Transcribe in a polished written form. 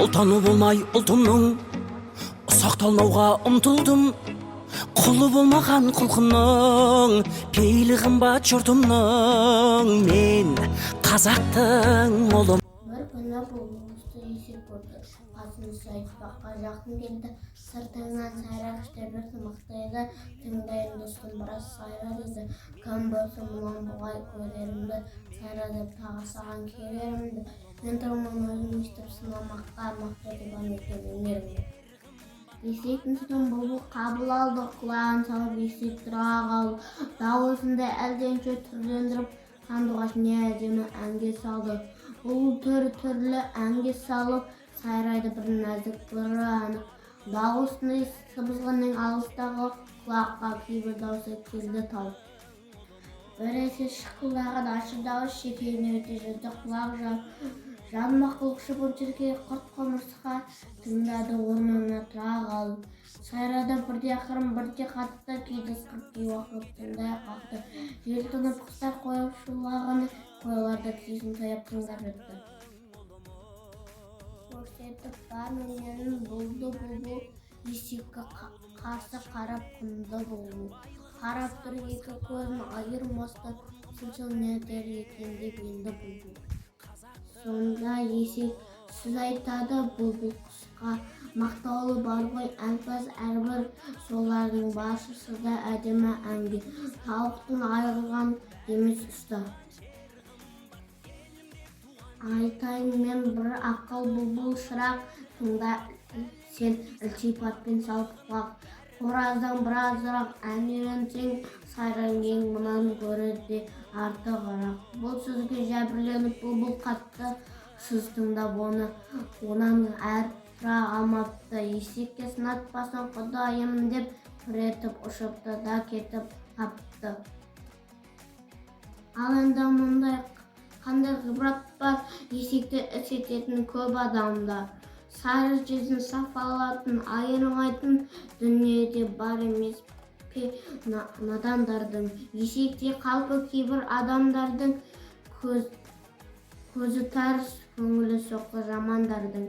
Ұлтаны болмай ұлтымның, сақталмауға ұмтылдым. Құлы болмаған құлқынның, пейілі қымбат жұртымның. Мен қазақтың ұлым. Бір күні болмысты есеп көрді. Қасымыз айтпаққа жақын келді. Сыртыңнан сайрақ іште бір тымақтайды. Тыңдайын достым, біраз сайра деді. Кім болса мұнан бұғай көрерімді, сайра деп тағы саған келерімді. Мен тұрмын өзім естіп сынамаққа, мақта деп екен өнерімді. Есектің сүтін бұлбұл қабыл алды, құлағын салып есек тұра қалды. Дауысында әлденше түрлендіріп, сандуғаш не әдемі әнге салды. Бұл түрлі әнге салып, сайрайды бір нәзік бір анық. Дауысының сыбызғының алыстағы құлаққа кейбір дауысы келді тал. Біресе шықылдаған ащы дауыс шекеріне өте жүрді құлақ жан мақұлық шыбын шіркей құрт құмырсқа тыңдады орнына тұра қалды. Сайрада бірде ақырын бірде қатты, кейде ысқырып кей уақыт тыңдай қалды. Жел тынып құстар қойып шулағаны, қойлар да тізесін таяп тыңдап жатты. Көрсетіп бар өнерін болды бұлбұл, есекке қарсы қарап құнды бұлбұл. Қарап тұр екі көзін айырмастан, сыншыл не дер екен деп енді бұлбұл. Сонда есек сөз айтады бұлбұл құсқа, мақтаулы бар ғой әнпаз әрбір, солардың басшысы да әдемі әнге, тауықтың айырылған емес ұста. Айтайын мен бір ақыл бұлбұл шырақ, тыңда сен ілтипатпен салып құлақ. Қораздан біразырақ ән үйренсең, сайран ең мұнан гөрі де артығырақ. Бұл сөзге жәбірленіп бұлбұл қатты, сыз тыңдап оны, онан әр тұра алмапты. Есекке сынатпасын құдайым деп, пір етіп ұшыпты да кетіп қапты. Ал енді мұндай қандай ғибрат бар, есекті іс ететін көп адамда. Сайры жүзін сафалатын, айырмайтын дүниеде бар емес пе надандардың. Есекте қалпы кейбір адамдардың, көзі тәріс, көңілі соққы жамандардың.